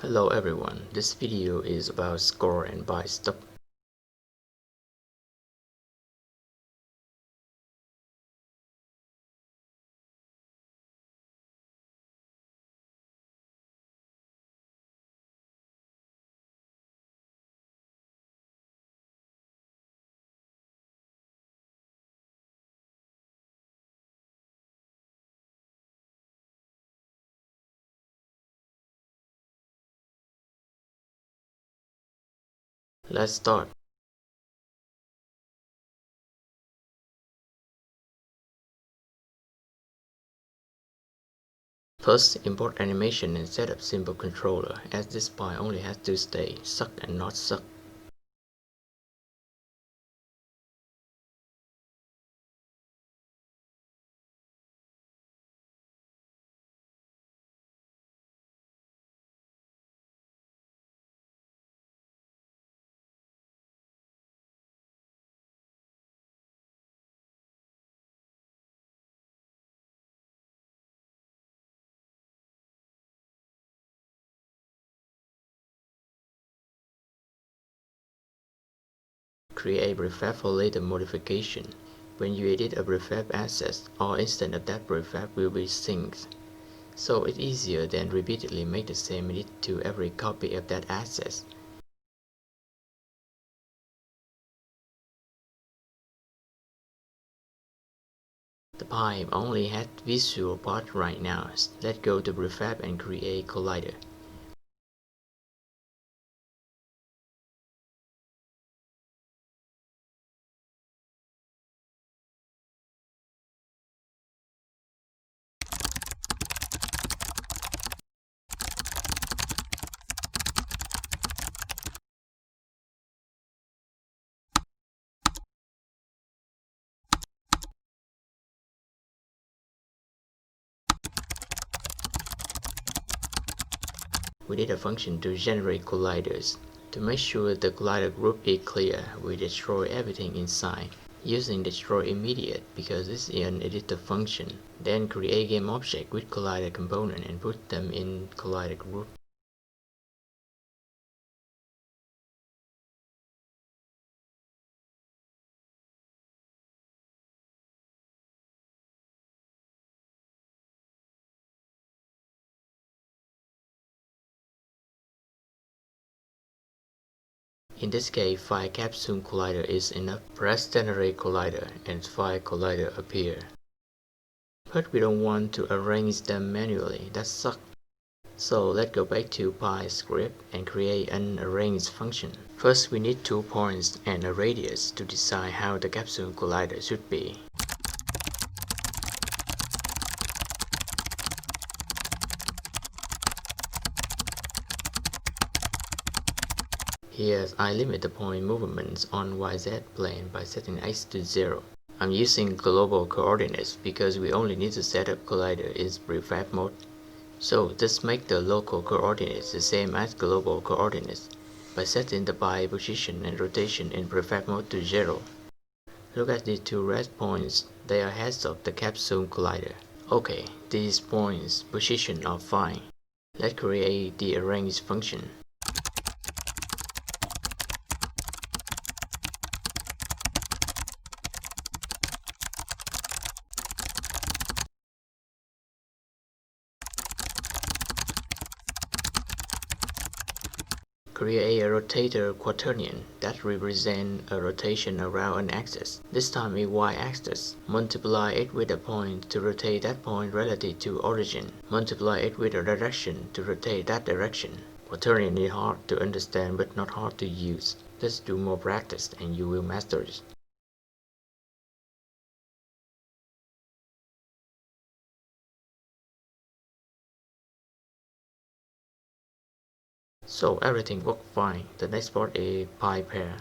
Hello everyone, this video is about score and buy stop. Let's start. First, import animation and set up simple controller, as this buy only has to stay suck and not suck. Create prefab for later modification. When you edit a prefab asset, all instance of that prefab will be synced. So it's easier than repeatedly make the same edit to every copy of that asset. The pipe only has visual part right now. Let's go to prefab and create collider. We need a function to generate colliders. To make sure the collider group is clear, we destroy everything inside, using destroy immediate because this is an editor function. Then create game object with collider component and put them in collider group. In this case, file capsule collider is enough. Press generate collider and file collider appear. But we don't want to arrange them manually, that sucks. So let's go back to PyScript and create an arrange function. First we need 2 points and a radius to decide how the capsule collider should be. Here I limit the point movements on YZ plane by setting x to 0. I'm using global coordinates because we only need to set up collider in prefab mode. So just make the local coordinates the same as global coordinates by setting the by position and rotation in prefab mode to 0. Look at these 2 red points, they are heads of the capsule collider. Okay, these points' position are fine. Let's create the arrange function. Create a rotator quaternion that represents a rotation around an axis. This time a y-axis. Multiply it with a point to rotate that point relative to origin. Multiply it with a direction to rotate that direction. Quaternion is hard to understand but not hard to use. Just do more practice and you will master it. So everything worked fine. The next part is pi pair.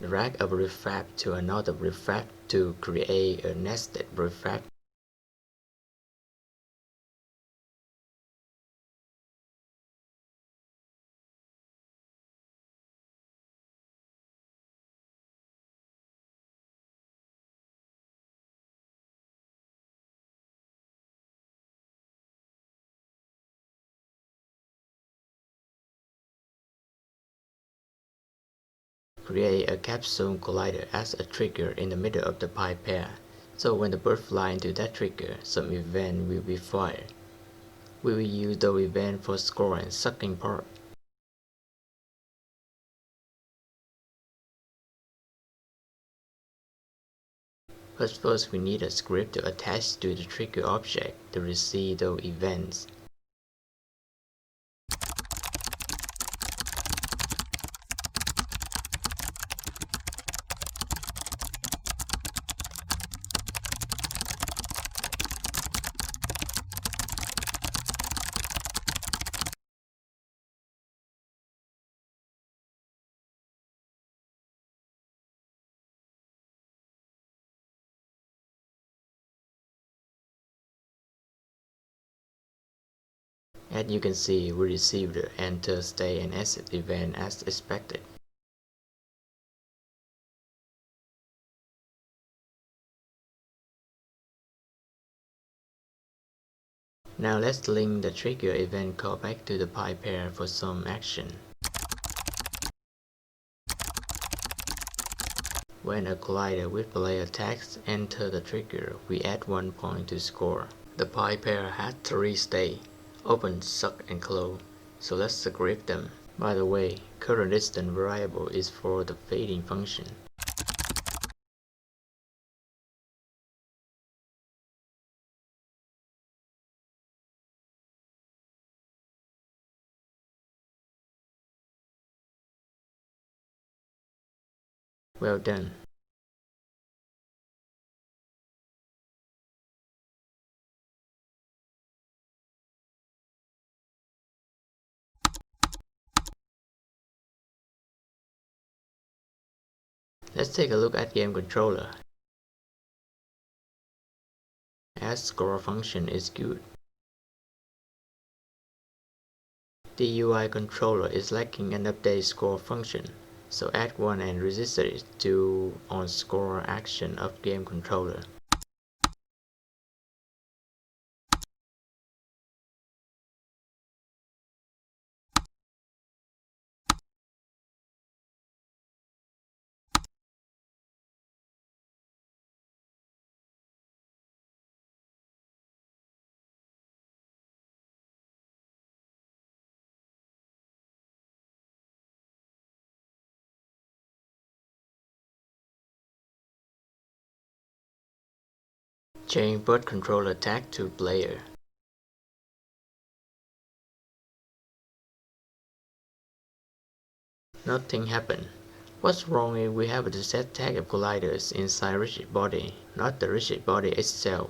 Drag a prefab to another prefab to create a nested prefab. Create a capsule collider as a trigger in the middle of the pi pair, so when the bird flies into that trigger, some event will be fired. We will use the event for score and sucking part. First we need a script to attach to the trigger object to receive those events. As you can see, we received the enter, stay, and exit event as expected. Now let's link the trigger event callback to the pi pair for some action. When a collider with player tags enter the trigger, we add 1 point to score. The pi pair had 3 states, open, suck, and close, so let's script them. By the way, current distance variable is for the fading function. Well done. Let's take a look at game controller. Add score function is good. The UI controller is lacking an update score function, so add one and register it to on score action of game controller. Change bird controller tag to player. Nothing happened. What's wrong is we have the set tag of colliders inside rigid body, not the rigid body itself.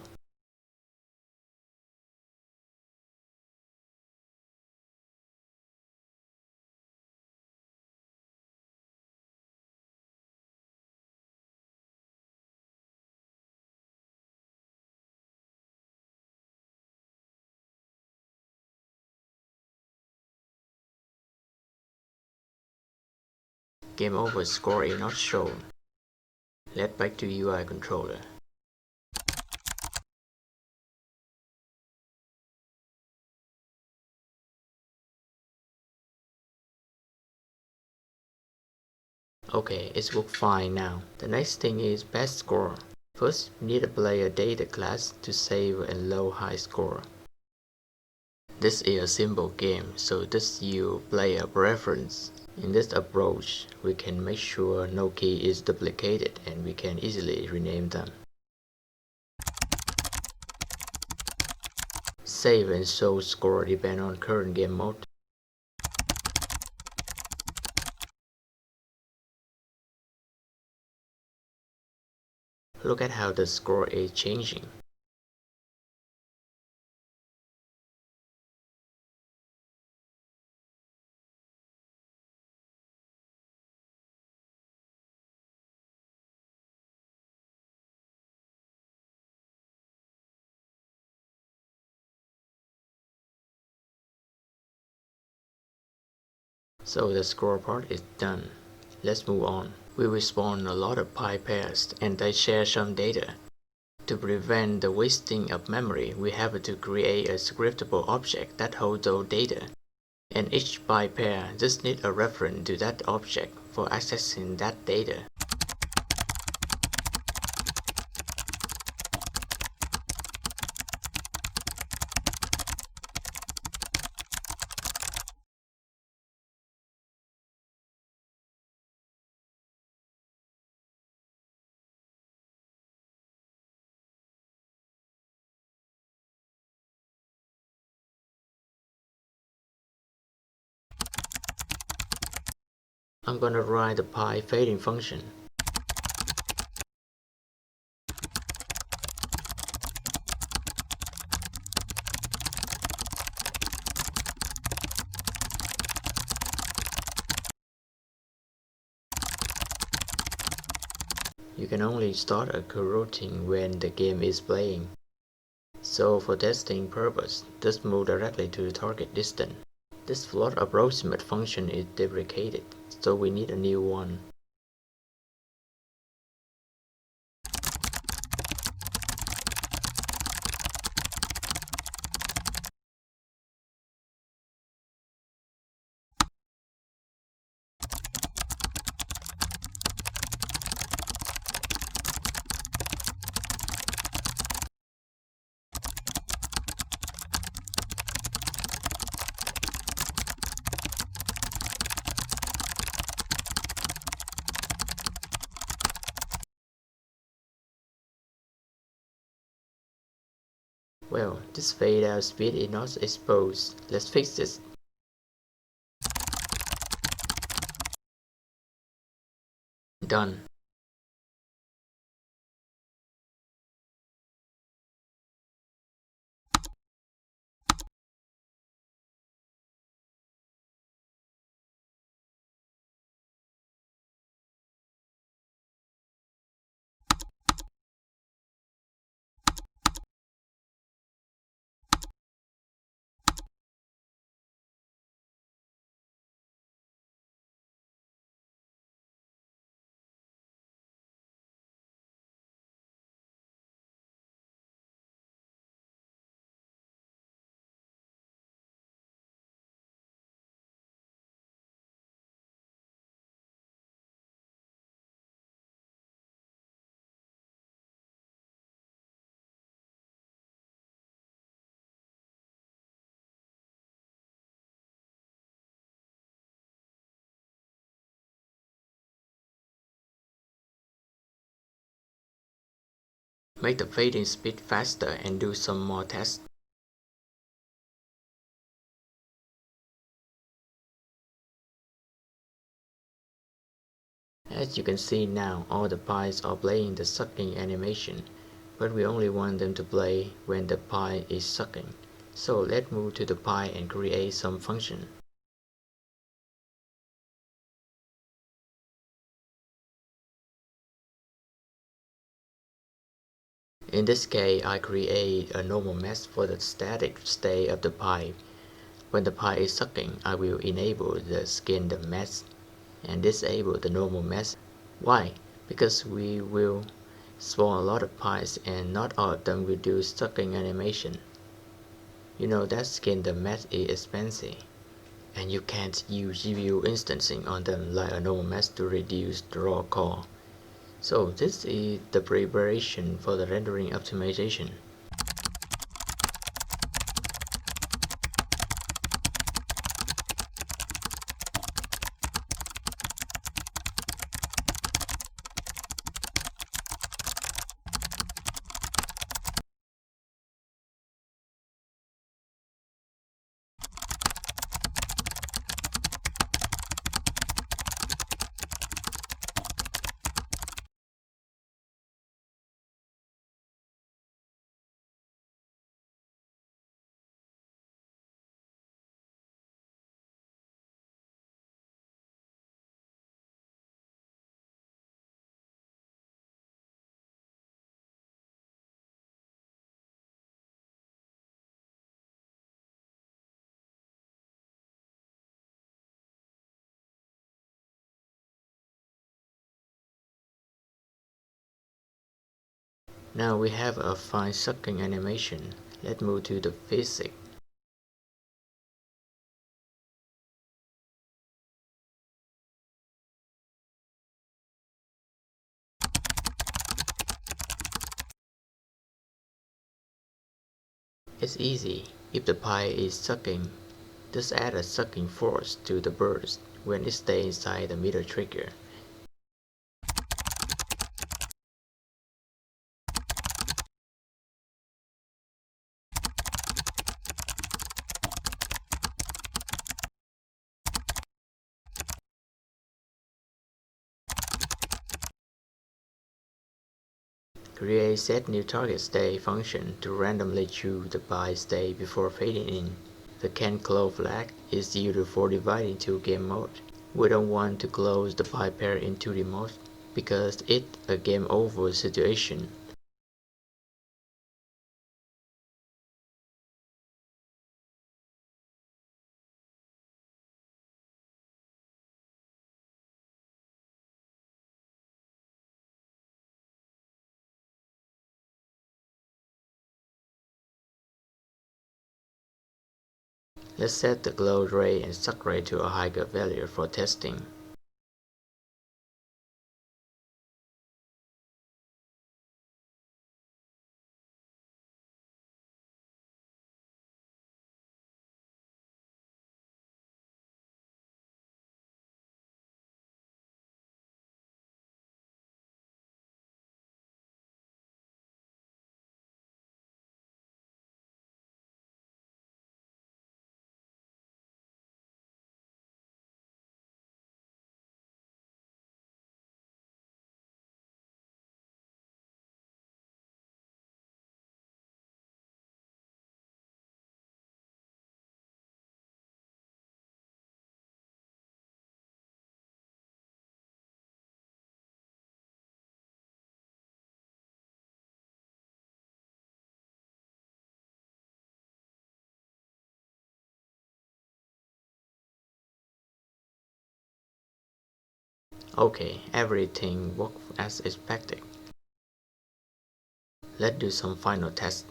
Game over score is not shown. Let's back to UI controller. Okay, it's worked fine now. The next thing is best score. First, we need a player data class to save and load high score. This is a simple game, so this use player preference. In this approach, we can make sure no key is duplicated and we can easily rename them. Save and show score depend on current game mode. Look at how the score is changing. So the scroll part is done. Let's move on. We will spawn a lot of pi pairs and they share some data. To prevent the wasting of memory, we have to create a scriptable object that holds those data. And each pi pair just needs a reference to that object for accessing that data. I'm gonna write the pi fading function. You can only start a coroutine when the game is playing. So for testing purpose, just move directly to the target distance. This float approximate function is deprecated, so we need a new one. Well, this fade out speed is not exposed. Let's fix this. Done. Make the fading speed faster and do some more tests. As you can see now, all the pies are playing the sucking animation, but we only want them to play when the pie is sucking. So let's move to the pie and create some function. In this case, I create a normal mesh for the static state of the pie. When the pie is sucking, I will enable the skin the mesh and disable the normal mesh. Why? Because we will spawn a lot of pies and not all of them will do sucking animation. You know that skin the mesh is expensive, and you can't use GPU instancing on them like a normal mesh to reduce the raw core. So this is the preparation for the rendering optimization. Now we have a fine sucking animation. Let's move to the physics. It's easy. If the pie is sucking, just add a sucking force to the burst when it stays inside the middle trigger. Create set new target state function to randomly choose the pie state before fading in. The can close flag is used for dividing to game mode. We don't want to close the pie pair in 2D mode because it's a game over situation. Let's set the glow rate and suck rate to a higher value for testing. Okay, everything worked as expected. Let's do some final tests.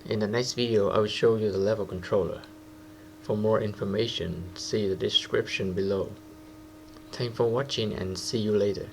In the next video, I will show you the level controller. For more information, see the description below. Thanks for watching and see you later.